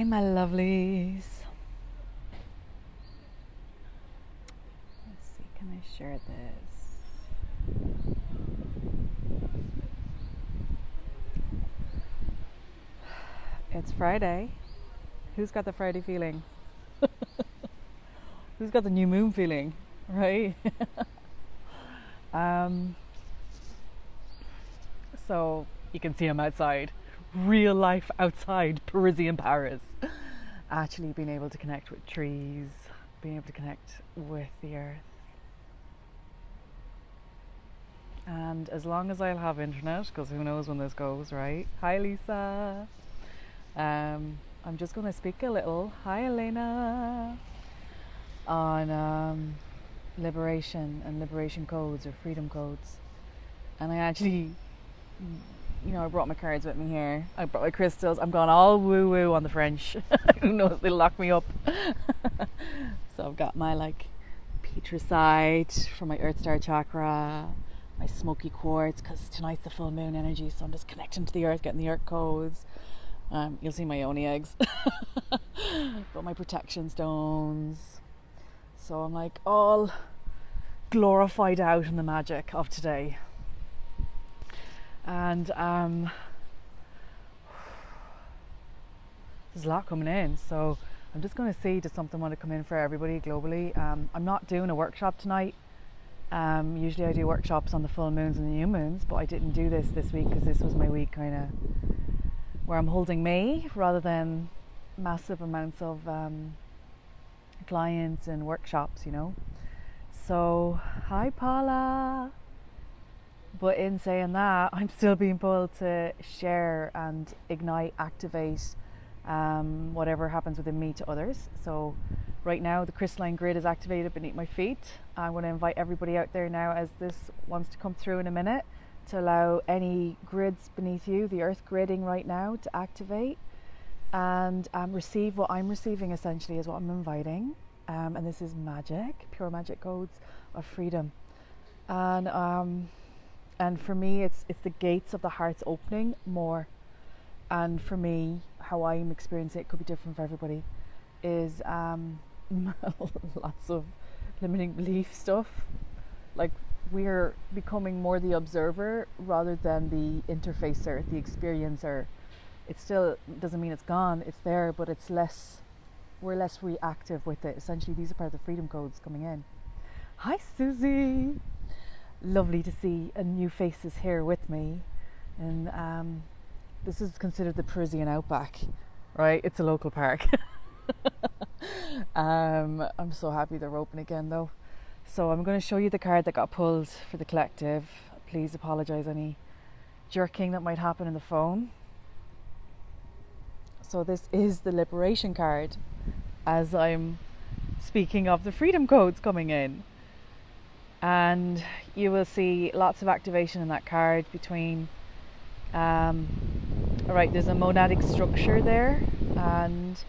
Hi, my lovelies. Let's see, can I share this? It's Friday. Who's got the Friday feeling? Who's got the new moon feeling, right? So you can see I'm outside, real life outside Parisian Paris. Actually being able to connect with trees, being able to connect with the earth. And as long as I'll have internet, because who knows when this goes, right? Hi, Lisa. I'm just going to speak a little, hi Elena, on liberation and liberation codes or freedom codes. And I actually, I brought my cards with me here. I brought my crystals. I'm going all woo woo on the French. Who knows, they'll lock me up. So I've got my petricite for my earth star chakra, my smoky quartz, because tonight's the full moon energy, so I'm just connecting to the earth, getting the earth codes. You'll see my Oni eggs. Got my protection stones. So I'm all glorified out in the magic of today. And there's a lot coming in, so I'm just going to see does something want to come in for everybody globally. I'm not doing a workshop tonight. Usually I do workshops on the full moons and the new moons, but I didn't do this week because this was my week kind of where I'm holding me rather than massive amounts of clients and workshops, So, hi Paula. But in saying that, I'm still being pulled to share and ignite, activate whatever happens within me to others. So right now the crystalline grid is activated beneath my feet. I'm going to invite everybody out there now as this wants to come through in a minute to allow any grids beneath you, the earth gridding right now, to activate and receive what I'm receiving essentially is what I'm inviting. And this is magic, pure magic codes of freedom. And for me, it's the gates of the heart's opening more. And for me, how I'm experiencing it could be different for everybody. Is lots of limiting belief stuff. We're becoming more the observer rather than the interfacer, the experiencer. It still doesn't mean it's gone. It's there, but it's less. We're less reactive with it. Essentially, these are part of the freedom codes coming in. Hi, Susie. Lovely to see new faces here with me. And this is considered the Parisian outback, right? It's a local park. I'm so happy they're open again though. So I'm going to show you the card that got pulled for the collective. Please apologise any jerking that might happen in the phone. So this is the liberation card as I'm speaking of the freedom codes coming in. And you will see lots of activation in that card between alright, there's a monadic structure there and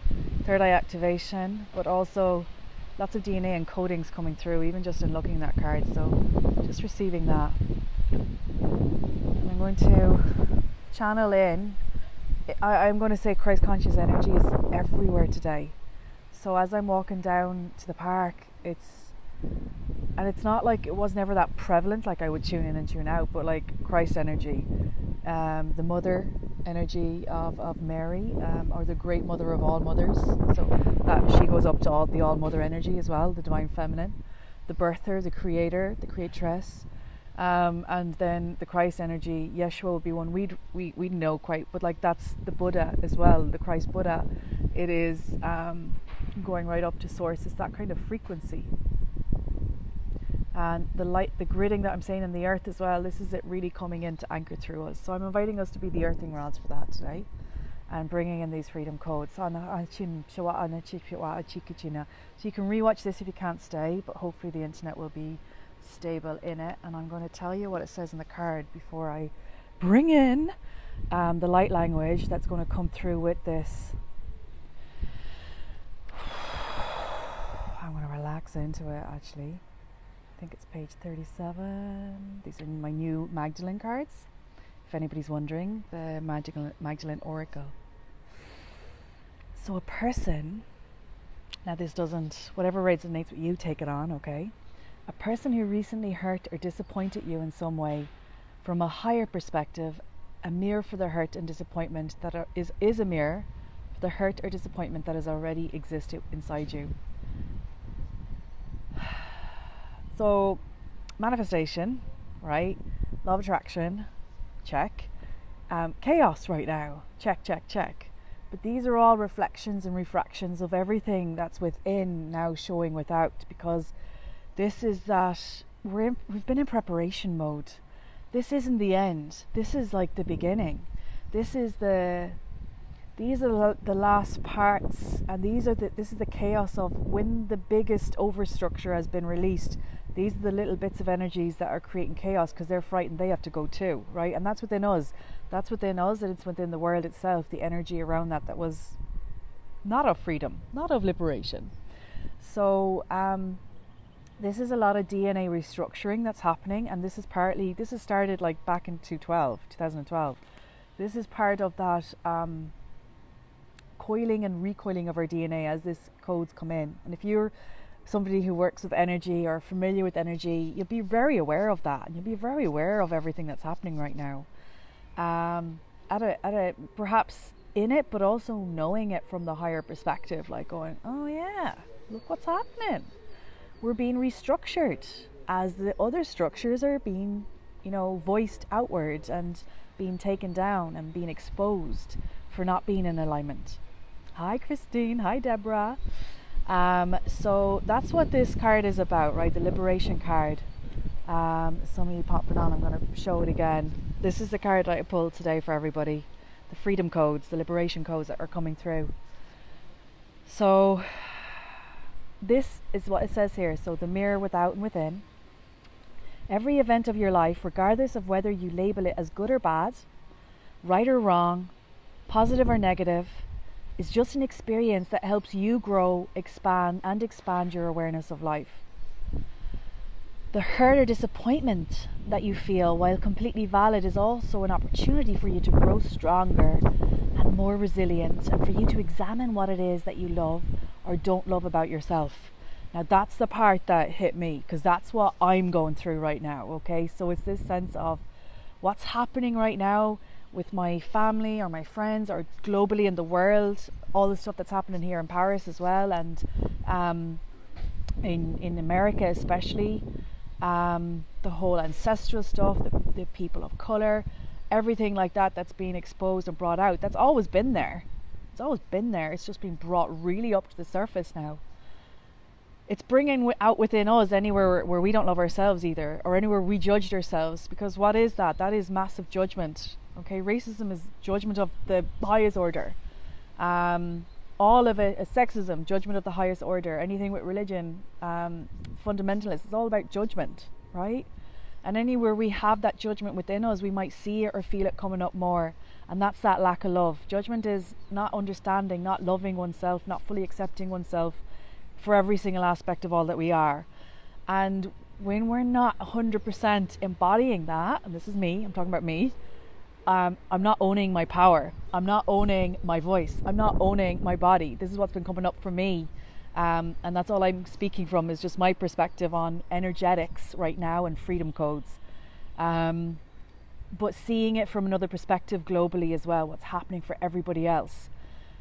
third eye activation, but also lots of DNA encodings coming through even just in looking at that card. So just receiving that. And I'm going to channel in. I'm going to say Christ conscious energy is everywhere today. So as I'm walking down to the park, it's not like it was never that prevalent, like I would tune in and tune out, but Christ energy, the mother energy of Mary, or the great mother of all mothers. So that she goes up to the all mother energy as well, the divine feminine, the birther, the creator, the creatress, and then the Christ energy. Yeshua would be one we'd know quite, but that's the Buddha as well, the Christ Buddha. It is going right up to source. It's that kind of frequency. And the light, the gridding that I'm saying in the earth as well, this is it really coming in to anchor through us. So I'm inviting us to be the earthing rods for that today and bringing in these freedom codes. So you can rewatch this if you can't stay, but hopefully the internet will be stable in it. And I'm going to tell you what it says in the card before I bring in the light language that's going to come through with this. I'm going to relax into it actually. I think it's page 37. These are my new Magdalene cards. If anybody's wondering, the Magdalene Oracle. So a person, now this doesn't, whatever resonates with you, take it on, okay? A person who recently hurt or disappointed you in some way, from a higher perspective, a mirror for the hurt and disappointment that is a mirror for the hurt or disappointment that has already existed inside you. So manifestation, right? Law of attraction, check. Chaos right now, check. But these are all reflections and refractions of everything that's within now showing without, because this is that we've been in preparation mode. This isn't the end. This is like the beginning. These are the last parts, and this is the chaos of when the biggest overstructure has been released. These are the little bits of energies that are creating chaos because they're frightened they have to go too, right? And that's within us. That's within us, and it's within the world itself, the energy around that was not of freedom, not of liberation. So this is a lot of DNA restructuring that's happening, and this has started like back in 2012. This is part of that coiling and recoiling of our DNA as these codes come in. And if you're somebody who works with energy or familiar with energy, you'll be very aware of that, and you'll be very aware of everything that's happening right now. Perhaps in it, but also knowing it from the higher perspective, like going, oh yeah, look what's happening. We're being restructured as the other structures are being, voiced outwards and being taken down and being exposed for not being in alignment. Hi Christine, hi Deborah. So that's what this card is about, right? The liberation card. Some of you popping on, I'm going to show it again. This is the card that I pulled today for everybody. The freedom codes, the liberation codes that are coming through. So this is what it says here. So the mirror without and within. Every event of your life, regardless of whether you label it as good or bad, right or wrong, positive or negative, is just an experience that helps you grow, expand your awareness of life. The hurt or disappointment that you feel, while completely valid, is also an opportunity for you to grow stronger and more resilient, and for you to examine what it is that you love or don't love about yourself. Now that's the part that hit me, because that's what I'm going through right now, okay? So it's this sense of what's happening right now with my family or my friends or globally in the world, all the stuff that's happening here in Paris as well, and in America especially, the whole ancestral stuff, the people of colour, everything like that's being exposed and brought out. That's always been there. It's just been brought really up to the surface now. It's bringing out within us anywhere where we don't love ourselves either, or anywhere we judged ourselves, because what is that? That is massive judgment. Okay, racism is judgment of the highest order. All of it is sexism, judgment of the highest order. Anything with religion, fundamentalists, it's all about judgment, right? And anywhere we have that judgment within us, we might see it or feel it coming up more. And that's that lack of love. Judgment is not understanding, not loving oneself, not fully accepting oneself for every single aspect of all that we are. And when we're not 100% embodying that, and this is me, I'm talking about me, I'm not owning my power. I'm not owning my voice. I'm not owning my body. This is what's been coming up for me. And that's all I'm speaking from, is just my perspective on energetics right now and freedom codes. But seeing it from another perspective globally as well, what's happening for everybody else.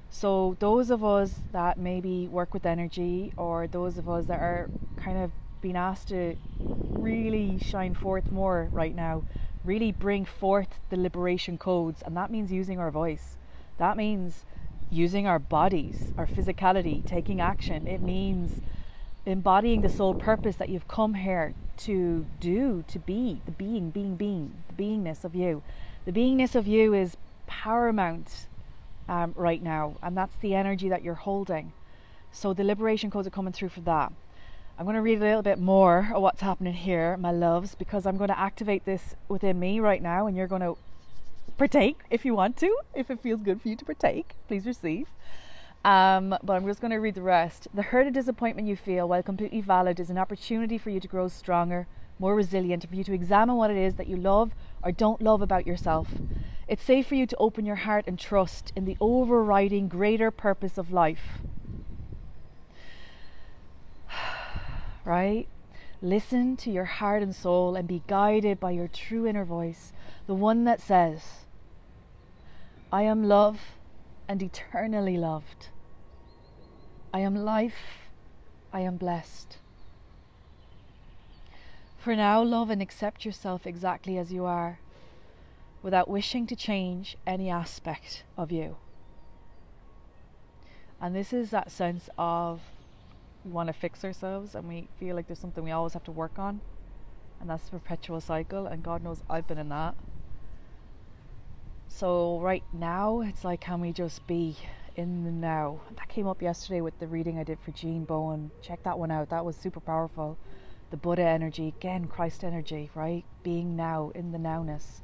So those of us that maybe work with energy, or those of us that are kind of being asked to really shine forth more right now, really bring forth the liberation codes. And that means using our voice. That means using our bodies, our physicality, taking action. It means embodying the soul purpose that you've come here to do, to be, the being, the beingness of you. The beingness of you is paramount right now, and that's the energy that you're holding. So the liberation codes are coming through for that. I'm going to read a little bit more of what's happening here, my loves, because I'm going to activate this within me right now, and you're going to partake if you want to. If it feels good for you to partake, please receive. But I'm just going to read the rest. The hurt and disappointment you feel, while completely valid, is an opportunity for you to grow stronger, more resilient, for you to examine what it is that you love or don't love about yourself. It's safe for you to open your heart and trust in the overriding greater purpose of life. Right? Listen to your heart and soul and be guided by your true inner voice, the one that says, I am love and eternally loved. I am life. I am blessed. For now, love and accept yourself exactly as you are, without wishing to change any aspect of you. And this is that sense of we want to fix ourselves and we feel like there's something we always have to work on, and that's the perpetual cycle, and God knows I've been in that. So right now it's like, can we just be in the now? That came up yesterday with the reading I did for Jean Bowen. Check that one out, that was super powerful. The Buddha energy, again Christ energy, right? Being now, in the nowness.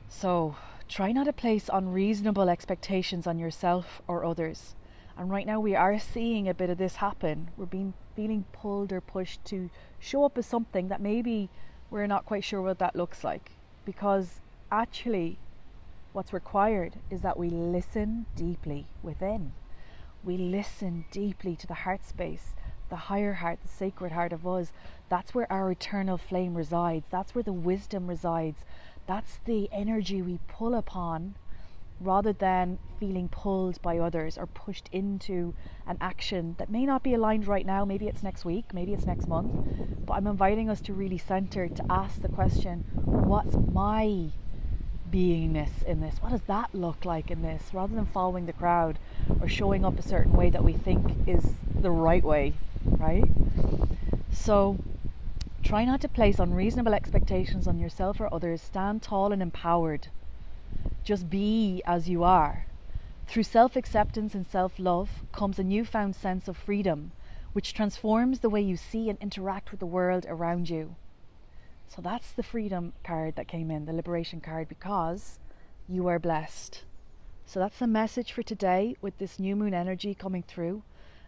So try not to place unreasonable expectations on yourself or others. And right now we are seeing a bit of this happen. We're feeling pulled or pushed to show up as something that maybe we're not quite sure what that looks like. Because actually what's required is that we listen deeply within. We listen deeply to the heart space, the higher heart, the sacred heart of us. That's where our eternal flame resides. That's where the wisdom resides. That's the energy we pull upon, rather than feeling pulled by others or pushed into an action that may not be aligned right now. Maybe it's next week, maybe it's next month, but I'm inviting us to really center, to ask the question, what's my beingness in this? What does that look like in this? Rather than following the crowd or showing up a certain way that we think is the right way, right? So try not to place unreasonable expectations on yourself or others. Stand tall and empowered. Just be as you are. Through self-acceptance and self-love comes a newfound sense of freedom, which transforms the way you see and interact with the world around you. So that's the freedom card that came in, the liberation card, because you are blessed. So that's the message for today with this new moon energy coming through.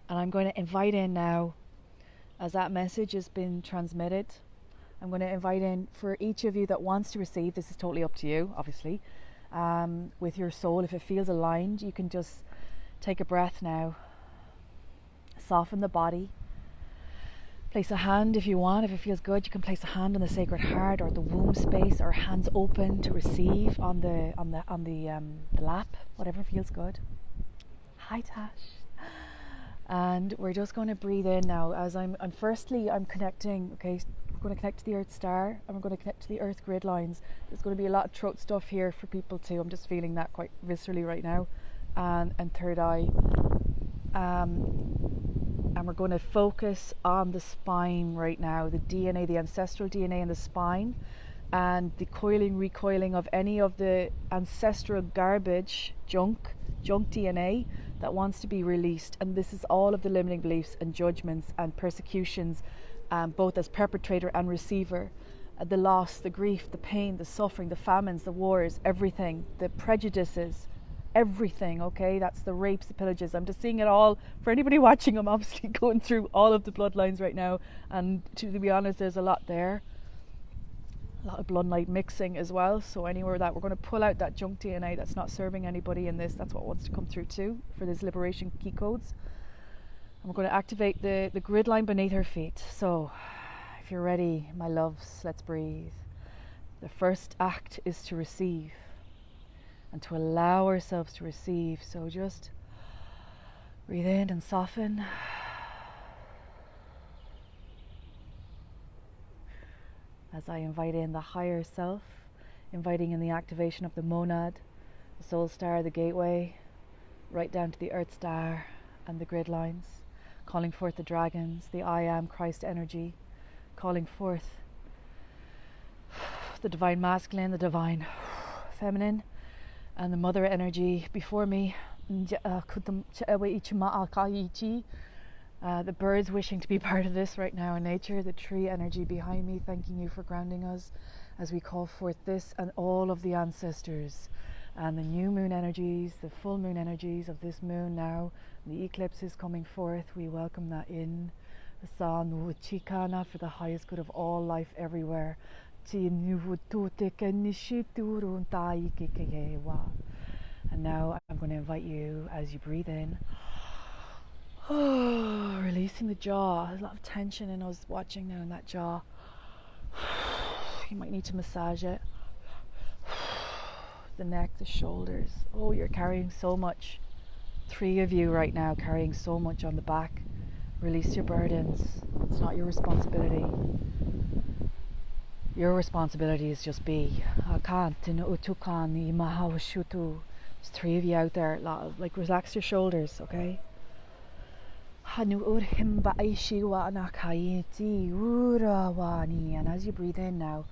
And I'm going to invite in now, as that message has been transmitted, I'm going to invite in for each of you that wants to receive. This is totally up to you, obviously. With your soul, if it feels aligned, you can just take a breath now, soften the body, place a hand if you want. If it feels good, you can place a hand on the sacred heart or the womb space, or hands open to receive on the lap, whatever feels good. Hi Tash. And we're just going to breathe in now, as I'm connecting. Okay, we're going to connect to the Earth Star, and we're going to connect to the Earth grid lines. There's going to be a lot of throat stuff here for people too. I'm just feeling that quite viscerally right now. And third eye. And we're going to focus on the spine right now, the DNA, the ancestral DNA in the spine, and the coiling, recoiling of any of the ancestral garbage, junk DNA that wants to be released. And this is all of the limiting beliefs and judgments and persecutions, both as perpetrator and receiver, the loss, the grief, the pain, the suffering, the famines, the wars, everything, the prejudices, everything. Okay, that's the rapes, the pillages. I'm just seeing it all. For anybody watching, I'm obviously going through all of the bloodlines right now, and to be honest, there's a lot there, a lot of bloodline mixing as well. So anywhere that we're going to pull out that junk DNA that's not serving anybody in this, that's what wants to come through too for these liberation key codes. And we're going to activate the grid line beneath her feet. So if you're ready, my loves, let's breathe. The first act is to receive, and to allow ourselves to receive. So just breathe in and soften. As I invite in the higher self, inviting in the activation of the monad, the soul star, the gateway, right down to the Earth Star and the grid lines, calling forth the dragons, the I Am Christ energy, calling forth the divine masculine, the divine feminine, and the mother energy before me. The birds wishing to be part of this right now in nature, the tree energy behind me, thanking you for grounding us as we call forth this and all of the ancestors, and the new moon energies, the full moon energies of this moon now, the eclipse is coming forth. We welcome that in. The sun, Chikana, for the highest good of all life everywhere. And now I'm going to invite you, as you breathe in, releasing the jaw. There's a lot of tension in us watching now in that jaw. You might need to massage it. The neck, the shoulders. Oh, you're carrying so much. 3 of you right now carrying so much on the back. Release your burdens. It's not your responsibility. Your responsibility is just be. There's 3 of you out there. Like, relax your shoulders, okay? And as you breathe in now,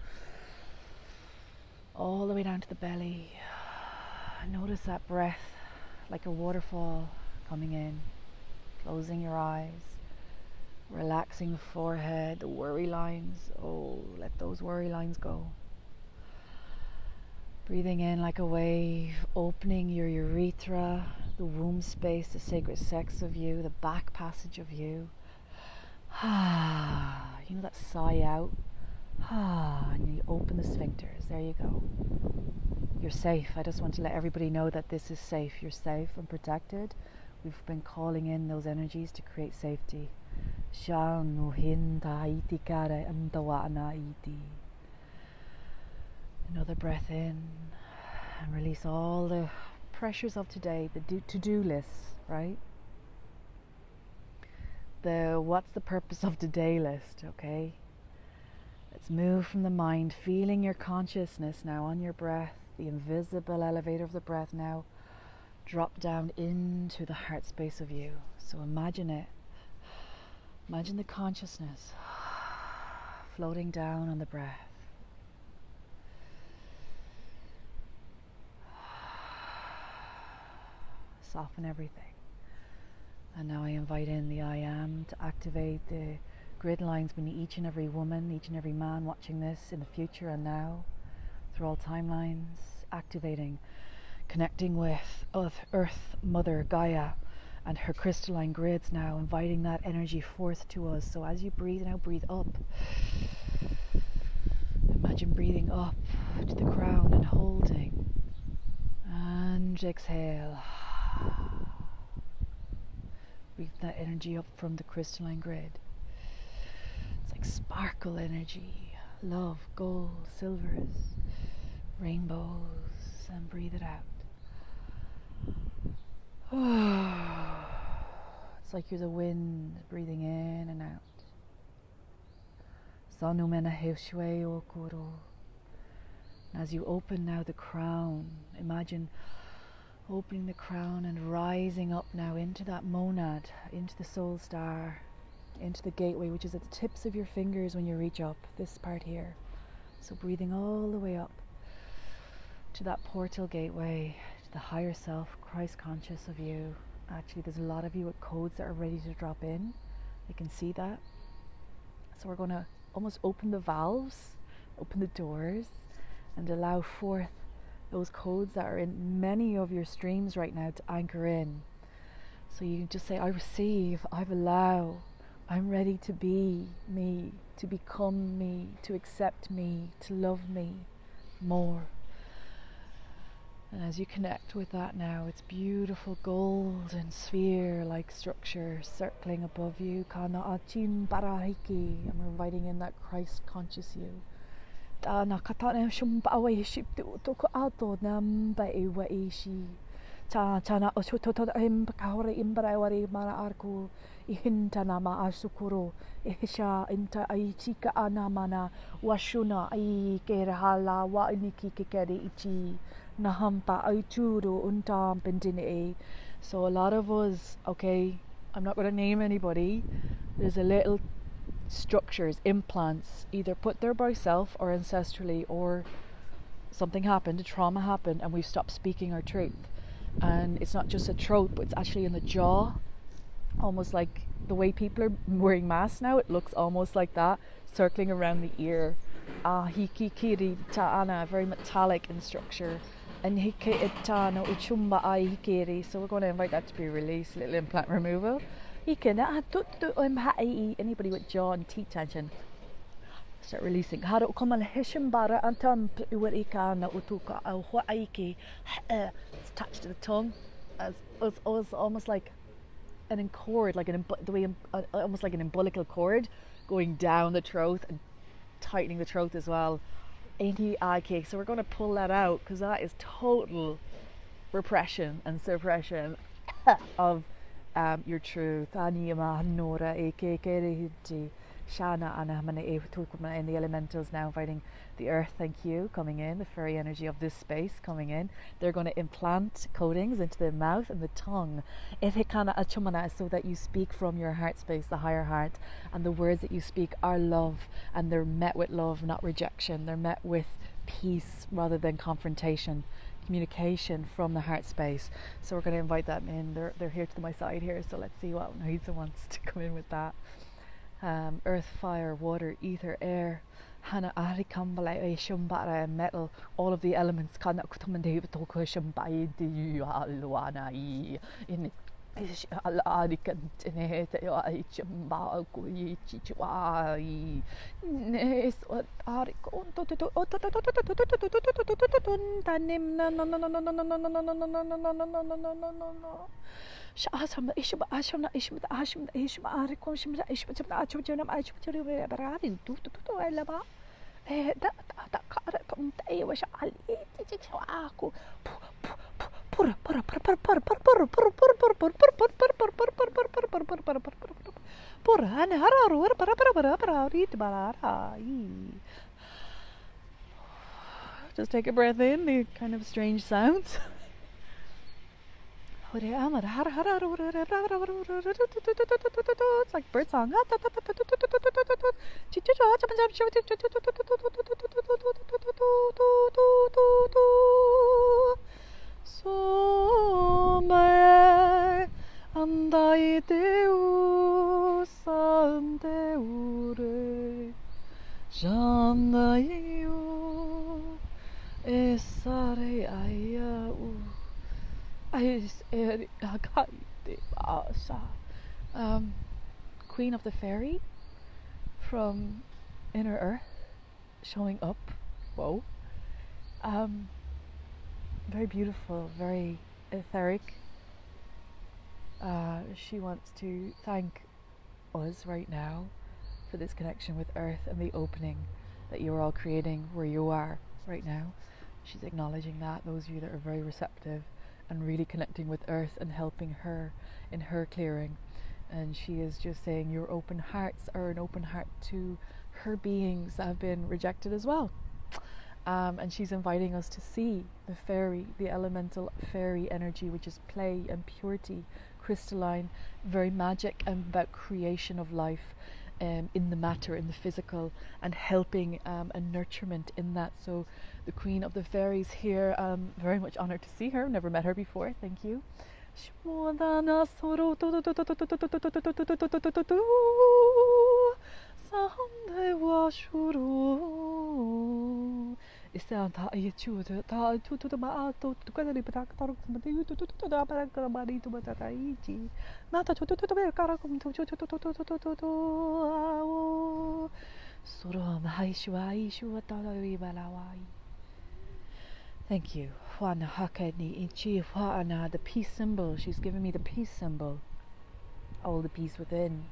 all the way down to the belly, notice that breath like a waterfall coming in, closing your eyes, relaxing the forehead, the worry lines. Oh, let those worry lines go. Breathing in like a wave, opening your urethra, the womb space, the sacred sex of you, the back passage of you. You know that sigh out? And you open the sphincters. There you go. You're safe. I just want to let everybody know that this is safe. You're safe and protected. We've been calling in those energies to create safety. Another breath in and release all the pressures of today, the to-do lists, right? The what's the purpose of today list, okay? Let's move from the mind, feeling your consciousness now on your breath, the invisible elevator of the breath now drop down into the heart space of you. So imagine it. Imagine the consciousness floating down on the breath. Soften everything. And now I invite in the I am to activate the grid lines between each and every woman, each and every man watching this in the future and now, through all timelines, activating, connecting with Earth, Mother, Gaia, and her crystalline grids now, inviting that energy forth to us. So as you breathe now, breathe up. Imagine breathing up to the crown and holding. And exhale. Breathe that energy up from the crystalline grid. It's like sparkle energy, love, gold, silvers, rainbows, and breathe it out. It's like you're the wind breathing in and out. As you open now the crown, imagine opening the crown and rising up now into that monad, into the soul star, into the gateway, which is at the tips of your fingers when you reach up, this part here. So breathing all the way up to that portal gateway, to the higher self, Christ conscious of you. Actually, there's a lot of you with codes that are ready to drop in. I can see that. So we're going to almost open the valves, open the doors, and allow forth those codes that are in many of your streams right now to anchor in. So you can just say, I receive, I allow, I'm ready to be me, to become me, to accept me, to love me more. And as you connect with that now, it's beautiful golden sphere-like structure circling above you. Kana achin barahiki. I'm inviting in that Christ conscious you. Na katana shumba away ship to auto namba ewa ishi. Chana osuto im kahore imbrawari mara arku ihintana ma asukuro ihisha inta aichika anamana washuna ai kerhala wa iniki kekeri ichi nahampa aichuru untam pentine. So a lot of us, okay, I'm not going to name anybody, there's a little structures, implants, either put there by self or ancestrally, or something happened, a trauma happened, and we've stopped speaking our truth. And it's not just a throat, but it's actually in the jaw, almost like the way people are wearing masks now. It looks almost like that, circling around the ear. Hikikiri ta'ana, very metallic in structure. And hike itano uchumba hikiri. So we're going to invite that to be released, little implant removal. Anybody with jaw and teeth tension, Start releasing. Hara ukama hishim bara antam uwarika na utuka huaiki. It's attached to the tongue, as it's almost like an cord, like almost like an umbilical cord going down the throat and tightening the throat as well. So we're going to pull that out because that is total repression and suppression of your truth. Shana and the elementals now inviting the earth, thank you, coming in, the fairy energy of this space coming in. They're going to implant codings into the mouth and the tongue so that you speak from your heart space, the higher heart, and the words that you speak are love, and they're met with love, not rejection. They're met with peace rather than confrontation, communication from the heart space. So we're going to invite that in. They're here to my side here, so let's see what Naisa wants to come in with that. Earth, fire, water, ether, air, hana ari kambala e shumbara, metal, all of the elements kana kutumande toko shumbai di alwana I in ari kantene te ai chumba ku I chichwai nes ari konto to tanim no no no no no no no no no no no no no no no Shasham Ishba Asham Ishma Asham Ishma Arikom Shim Ishma Achum Achum Bararin to Elaba that come day was Ali Aku Pura and Hararu just take a breath in, the kind of strange sounds. It's like bird song. Some andai Deus andeure Jandaio esare ayau Queen of the Fairy from Inner Earth showing up. Whoa. Very beautiful, very etheric. She wants to thank us right now for this connection with Earth and the opening that you're all creating where you are right now. She's acknowledging that, those of you that are very receptive and really connecting with Earth and helping her in her clearing. And she is just saying your open hearts are an open heart to her beings that have been rejected as well. And she's inviting us to see the fairy, the elemental fairy energy, which is play and purity, crystalline, very magic, and about creation of life in the matter, in the physical, and helping and nurturement in that. So the Queen of the Fairies here, very much honoured to see her, never met her before, thank you. Thank you. The peace symbol. She's given me the peace symbol. All the peace within.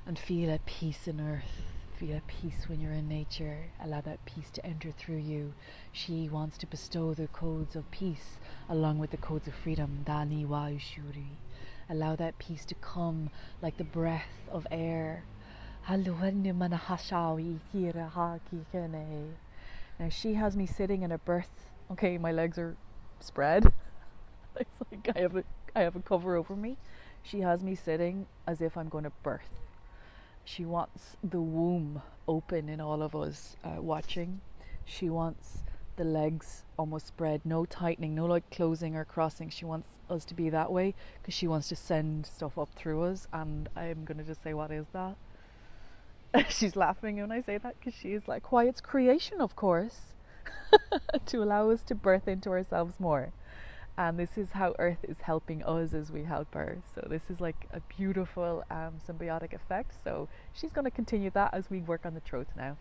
And feel at peace in Earth. Feel at peace when you're in nature. Allow that peace to enter through you. She wants to bestow the codes of peace along with the codes of freedom. Dani wa ushuri. Allow that peace to come like the breath of air. Now she has me sitting in a berth. Okay, my legs are spread. It's like I have a cover over me. She has me sitting as if I'm going to birth. She wants the womb open in all of us watching. She wants the legs almost spread, no tightening, no like closing or crossing. She wants us to be that way because she wants to send stuff up through us. And I'm going to just say, what is that? She's laughing when I say that because she is like, why, it's creation, of course. To allow us to birth into ourselves more. And this is how Earth is helping us as we help her. So this is like a beautiful symbiotic effect. So she's going to continue that as we work on the throat now.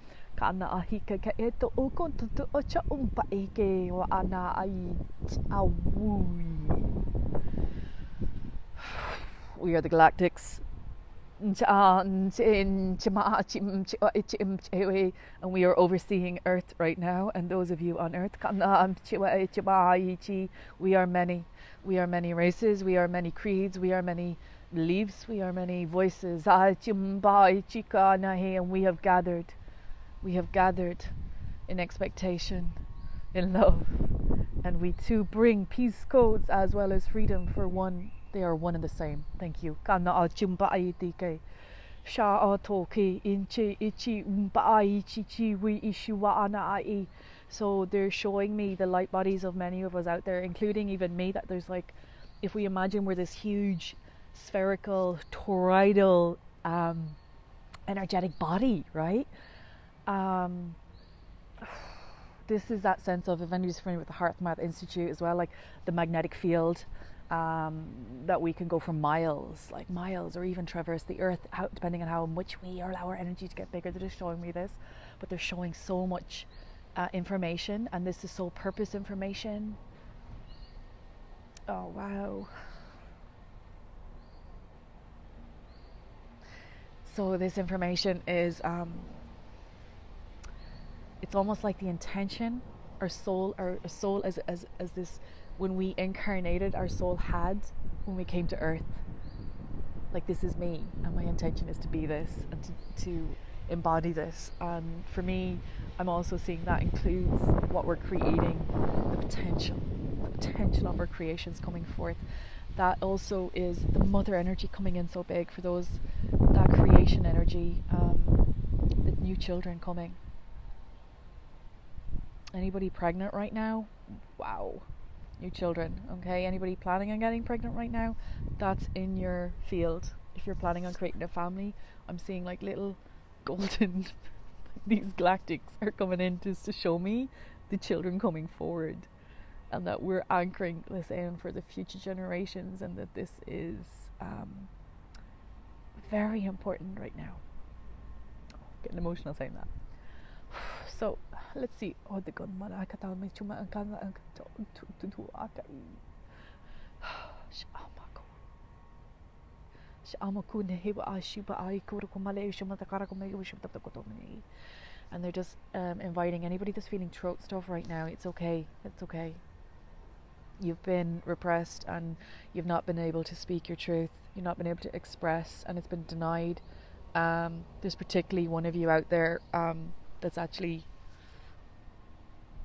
We are the Galactics. And we are overseeing Earth right now, and those of you on Earth, we are many. We are many races, we are many creeds, we are many beliefs, we are many voices, and we have gathered. We have gathered in expectation, in love, and we too bring peace codes as well as freedom for one. They are one and the same. Thank you. So they're showing me the light bodies of many of us out there, including even me, that there's like, if we imagine we're this huge spherical toroidal energetic body, right? This is that sense of, if anybody's familiar with the Heart Math Institute as well, like the magnetic field, that we can go for miles, like miles, or even traverse the earth, depending on how much we allow our energy to get bigger. They're just showing me this, but they're showing so much information, and this is so purpose information. Oh wow. So this information is it's almost like the intention our soul as this, when we incarnated, our soul had when we came to earth. Like, this is me, and my intention is to be this, and to embody this. And for me, I'm also seeing that includes what we're creating, the potential of our creations coming forth. That also is the mother energy coming in so big for those, that creation energy, the new children coming. Anybody pregnant right now? Wow. New children, okay? Anybody planning on getting pregnant right now? That's in your field. If you're planning on creating a family, I'm seeing like little golden these galactics are coming in just to show me the children coming forward, and that we're anchoring this in for the future generations, and that this is very important right now. Getting emotional saying that. So let's see. And they're just inviting anybody that's feeling throat stuff right now. It's okay. It's okay. You've been repressed, and you've not been able to speak your truth. You've not been able to express, and it's been denied. There's particularly one of you out there that's actually,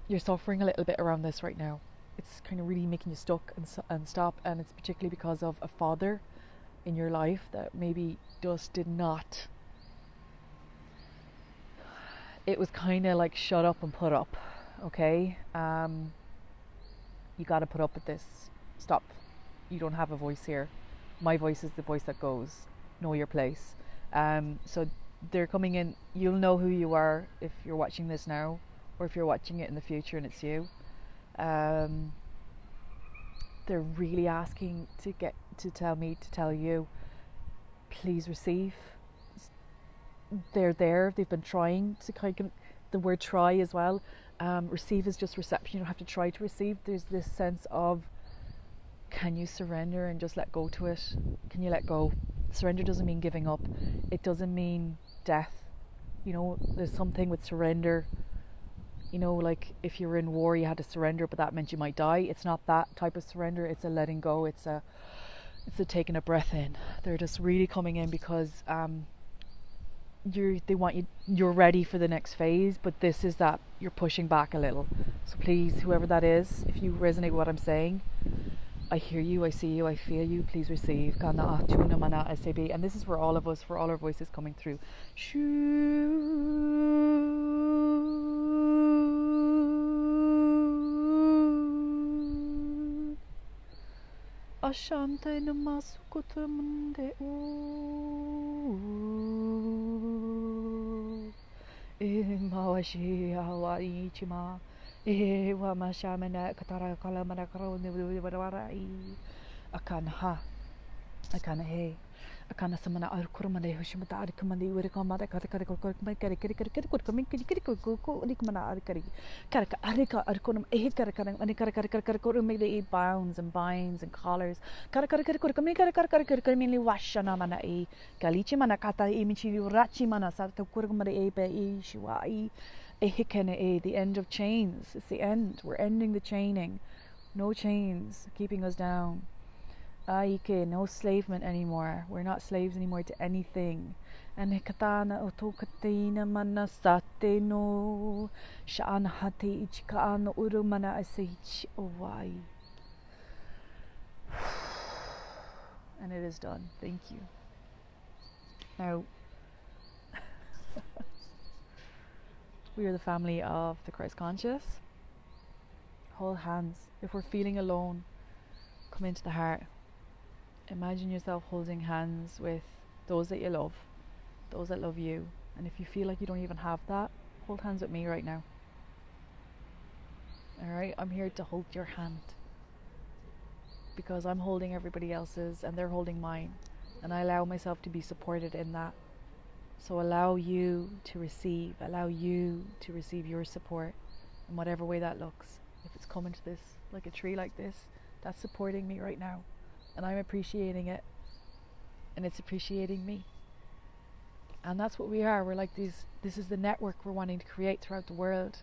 you're suffering a little bit around this right now. It's kind of really making you stuck and stop, and it's particularly because of a father in your life that maybe just did not, it was kind of like shut up and put up, okay? You got to put up with this. Stop. You don't have a voice here. My voice is the voice that goes. Know your place. So they're coming in. You'll know who you are if you're watching this now, or if you're watching it in the future and it's you. They're really asking to tell you, please receive. They're there. They've been trying to kind of, the word try as well. Receive is just reception. You don't have to try to receive. There's this sense of, can you surrender and just let go to it? Can you let go? Surrender doesn't mean giving up. It doesn't mean death. You know, there's something with surrender. You know, like if you were in war, you had to surrender, but that meant you might die. It's not that type of surrender. It's a letting go. It's a taking a breath in. They're just really coming in because they want you're ready for the next phase, but this is that you're pushing back a little. So please, whoever that is, if you resonate with what I'm saying, I hear you, I see you, I feel you, please receive. And this is for all of us, for all our voices coming through. Ashante namasukotamunde Imawashi Hawaii Chima E wa ma shamana katara kala mana karo ni wara I akana ha akana he akana samana ar kurmane hushmata ar kumandi wiri kamada kata kata kor kari kari kari kari kari kor kami kari kari kor ko nik mana ar kari kara arika ar kunum e kara kara ani kara kara kara kara kor make the bounds and binds and collars kara kara kara kor kami kara kara kara kara mili washana mana e galichi mana kata e michi rachi mana sa to kor mana e be e shwa e hikene e the end of chains. It's the end. We're ending the chaining. No chains keeping us down. Aike, no slavement anymore. We're not slaves anymore to anything. And katana otokatina mana sate no sha'ana hate ichikaano urumana asich owai. And it is done. Thank you. Now, we are the family of the Christ conscious. Hold hands. If we're feeling alone, come into the heart. Imagine yourself holding hands with those that you love, those that love you. And if you feel like you don't even have that, hold hands with me right now. Alright, I'm here to hold your hand. Because I'm holding everybody else's and they're holding mine. And I allow myself to be supported in that. So allow you to receive your support in whatever way that looks. If it's coming to this, like a tree like this, that's supporting me right now. And I'm appreciating it. And it's appreciating me. And that's what we are. We're like these, this is the network we're wanting to create throughout the world.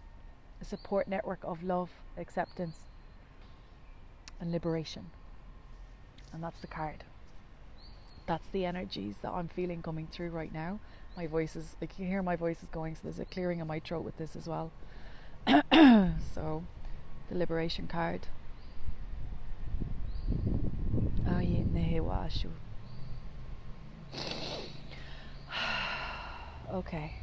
A support network of love, acceptance, and liberation. And that's the card. That's the energies that I'm feeling coming through right now. My voice is, like you can hear my voice is going, so there's a clearing in my throat with this as well. So, the liberation card. Okay.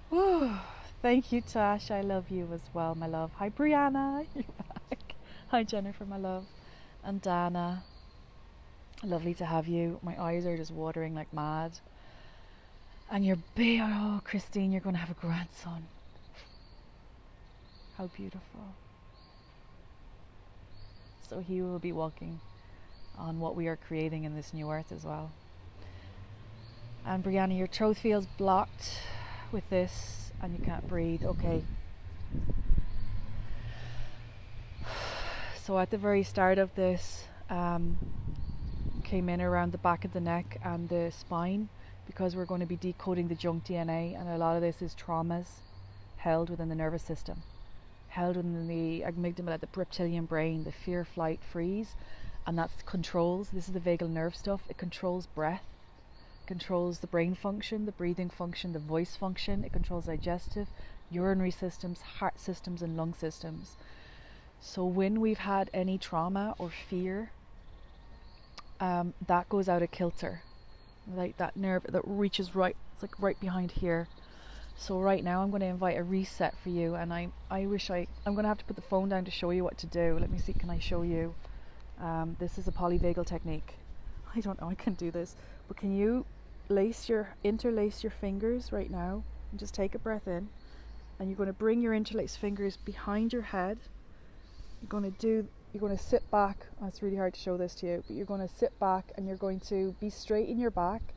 Whew. Thank you, Tash. I love you as well, my love. Hi, Brianna. You're back. Hi, Jennifer, my love. And Dana. Lovely to have you. My eyes are just watering like mad. And you're big. Oh, Christine, you're going to have a grandson. How beautiful. So he will be walking on what we are creating in this new earth as well. And Brianna, your throat feels blocked with this and you can't breathe. Okay. So at the very start of this, came in around the back of the neck and the spine, because we're going to be decoding the junk DNA, and a lot of this is traumas held within the nervous system, held within the amygdala, the reptilian brain, the fear, flight, freeze, and that controls, this is the vagal nerve stuff, it controls breath, controls the brain function, the breathing function, the voice function, it controls digestive, urinary systems, heart systems and lung systems. So when we've had any trauma or fear, that goes out of kilter, like that nerve that reaches right, it's like right behind here. So right now I'm going to invite a reset for you, and I'm going to have to put the phone down to show you what to do. Let me see, can I show you? This is a polyvagal technique. I don't know, I can do this, but can you interlace your fingers right now and just take a breath in, and you're going to bring your interlaced fingers behind your head. You're going to sit back. Oh, it's really hard to show this to you, but you're going to sit back and you're going to be straight in your back,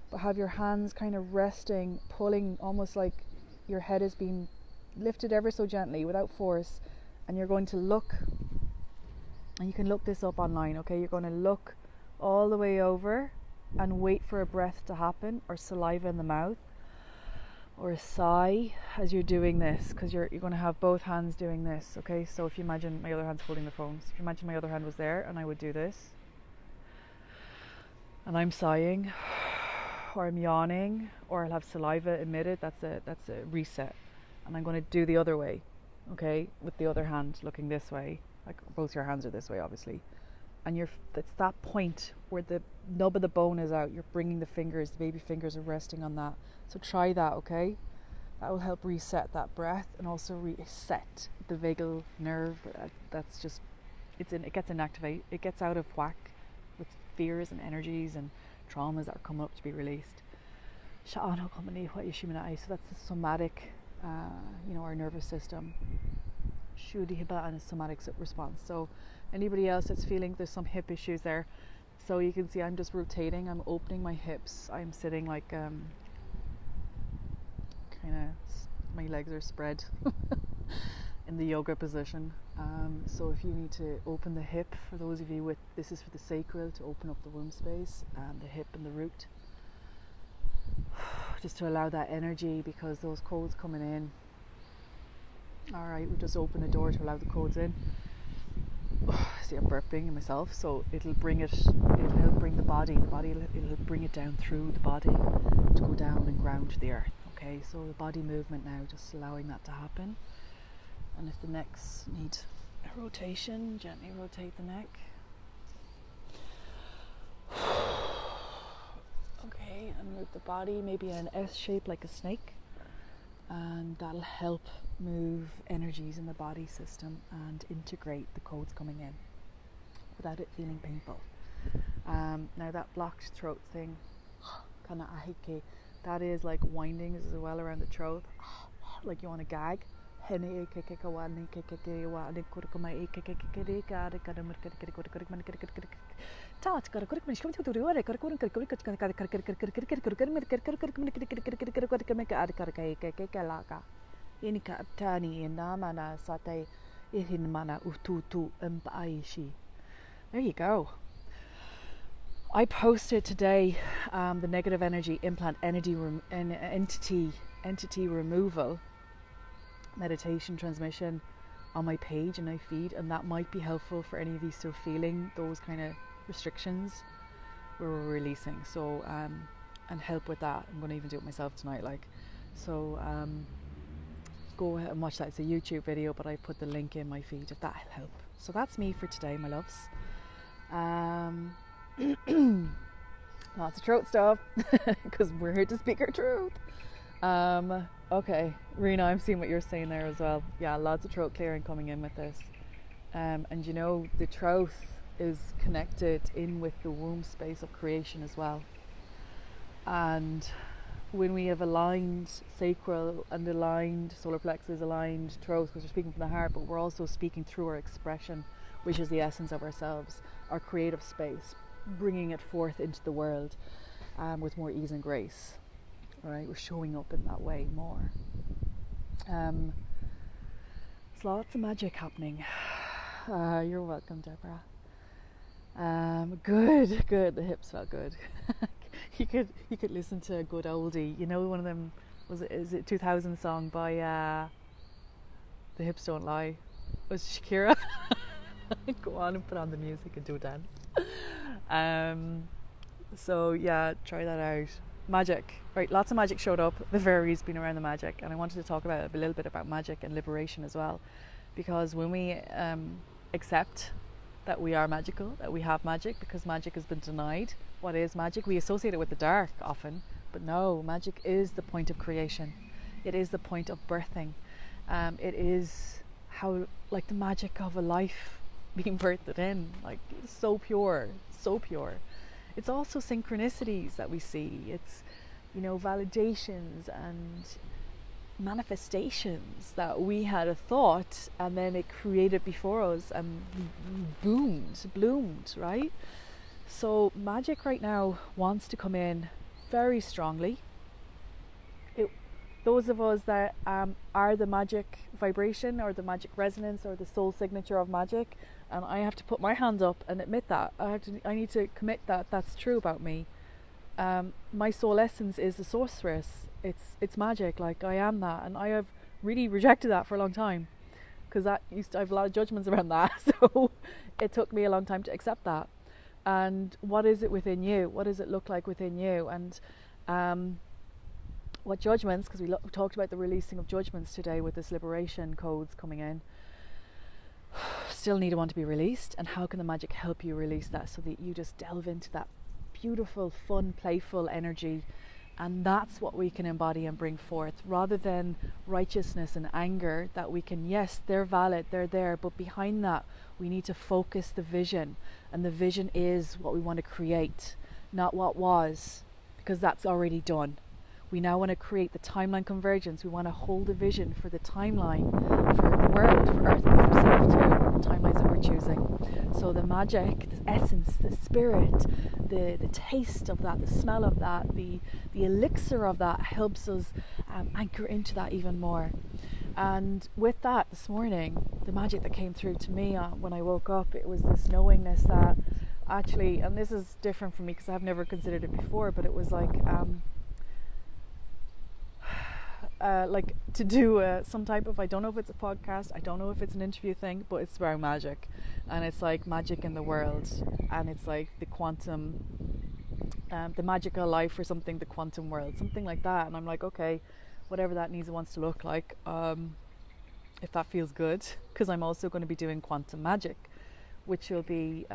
but have your hands kind of resting, pulling, almost like your head is being lifted ever so gently without force. And you're going to look, and you can look this up online, okay? You're going to look all the way over and wait for a breath to happen, or saliva in the mouth, or a sigh as you're doing this, because you're going to have both hands doing this, okay? So if you imagine my other hand's holding the phone, so if you imagine my other hand was there and I would do this, and I'm sighing, or I'm yawning, or I'll have saliva emitted, that's a reset. And I'm going to do the other way, okay, with the other hand looking this way, like both your hands are this way obviously, and it's that point where the nub of the bone is out, you're bringing the fingers, the baby fingers are resting on that. So try that, okay? That will help reset that breath and also reset the vagal nerve. That's just, it gets inactivated, it gets out of whack with fears and energies and traumas that are coming up to be released. So that's the somatic our nervous system. Shuddhiba and a somatic response. So anybody else that's feeling there's some hip issues there, so you can see I'm just rotating, I'm opening my hips, I'm sitting like kind of, my legs are spread in the yoga position. So if you need to open the hip, for those of you with, this is for the sacral, to open up the womb space and the hip and the root, just to allow that energy, because those codes coming in. All right, we just open the door to allow the codes in. See, I'm burping in myself, so it'll bring the body, it'll bring it down through the body to go down and ground to the earth. Okay, so the body movement now, just allowing that to happen. And if the necks need a rotation, gently rotate the neck. Okay, and move the body maybe in an S shape like a snake, and that'll help move energies in the body system and integrate the codes coming in without it feeling painful. Now that blocked throat thing, kana ahike, that is like winding as well around the throat, like you want to gag. There you go. I posted today the negative energy implant entity removal meditation transmission on my page and my feed, and that might be helpful for any of you still feeling those kind of restrictions where we're releasing. So and help with that. I'm going to even do it myself tonight, go ahead and watch that. It's a YouTube video, but I put the link in my feed if that'll help. So that's me for today, my loves. Lots of throat stuff because we're here to speak our truth. Okay, Rena, I'm seeing what you're saying there as well. Yeah, lots of throat clearing coming in with this. And the throat is connected in with the womb space of creation as well. And when we have aligned sacral and aligned solar plexus, aligned throat, because we're speaking from the heart, but we're also speaking through our expression, which is the essence of ourselves, our creative space, bringing it forth into the world with more ease and grace. All right, we're showing up in that way more. There's lots of magic happening. You're welcome, Deborah. Good. The hips felt good. you could listen to a good oldie. You know, one of them is it 2000 song by The Hips Don't Lie. Was Shakira? Go on and put on the music and do a dance. So yeah, try that out. Magic, right? Lots of magic showed up. The fairies been around the magic, and I wanted to talk about a little bit about magic and liberation as well, because when we accept that we are magical, that we have magic, because magic has been denied. What is magic? We associate it with the dark often, but no, magic is the point of creation. It is the point of birthing. It is how, like, the magic of a life being birthed in, like, so pure, so pure. It's also synchronicities that we see. It's, validations and manifestations that we had a thought and then it created before us and bloomed, right? So magic right now wants to come in very strongly. Those of us that are the magic vibration or the magic resonance or the soul signature of magic, and I have to put my hand up and admit that. I need to commit that that's true about me. My soul essence is the sorceress. It's magic. Like, I am that, and I have really rejected that for a long time, because I have a lot of judgments around that. So it took me a long time to accept that. And what is it within you? What does it look like within you? And what judgments, because we talked about the releasing of judgments today with this liberation codes coming in, still need to want to be released, and how can the magic help you release that so that you just delve into that beautiful, fun, playful energy. And that's what we can embody and bring forth, rather than righteousness and anger that we can, yes, they're valid, they're there, but behind that we need to focus the vision, and the vision is what we want to create, not what was, because that's already done. We now want to create the timeline convergence. We want to hold a vision for the timeline, for the world, for Earth, for self too, the timelines that we're choosing. So the magic, the essence, the spirit, the taste of that, the smell of that, the elixir of that helps us anchor into that even more. And with that, this morning, the magic that came through to me when I woke up, it was this knowingness that actually, and this is different for me because I've never considered it before, but it was like to do some type of, I don't know if it's a podcast, I don't know if it's an interview thing, but it's about magic, and it's like magic in the world, and it's like the quantum, the magical life or something, the quantum world, something like that. And I'm like, okay, whatever that needs and wants to look like, if that feels good, because I'm also going to be doing quantum magic, which will be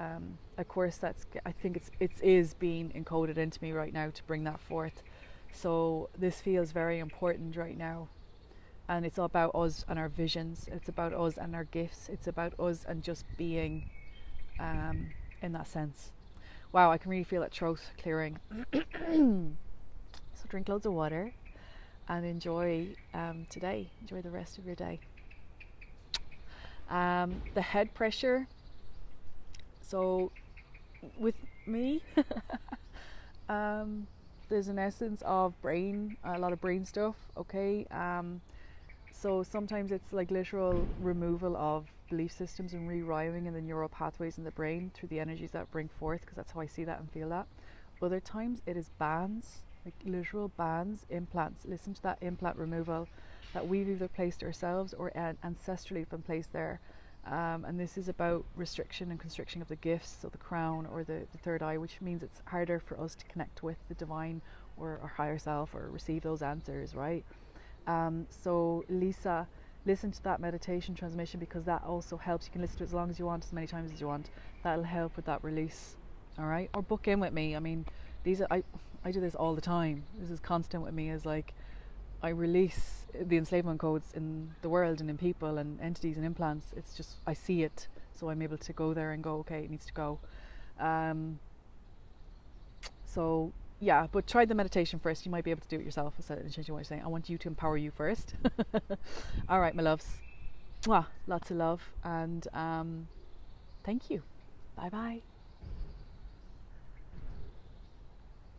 a course that's, I think it is being encoded into me right now to bring that forth. So this feels very important right now, and it's all about us and our visions. It's about us and our gifts. It's about us and just being in that sense. Wow, I can really feel that throat clearing. So drink loads of water and enjoy today. Enjoy the rest of your day. The head pressure. So with me, there's an essence of brain, a lot of brain stuff, okay? So sometimes it's like literal removal of belief systems and rewiring in the neural pathways in the brain through the energies that bring forth, because that's how I see that and feel that. Other times it is bands, like literal bands, implants. Listen to that implant removal that we've either placed ourselves or ancestrally been placed there. And this is about restriction and constriction of the gifts, so the crown or the third eye, which means it's harder for us to connect with the divine or our higher self or receive those answers, right? So Lisa, listen to that meditation transmission, because that also helps. You can listen to it as long as you want, as many times as you want. That'll help with that release, all right? Or book in with me. I mean, these are, I do this all the time. This is constant with me, is like I release the enslavement codes in the world and in people and entities and implants. It's just, I see it, so I'm able to go there and go, okay, it needs to go. So yeah, but try the meditation first. You might be able to do it yourself instead of changing what you're saying. I want you to empower you first. All right, my loves. Mwah, lots of love, and thank you. Bye bye.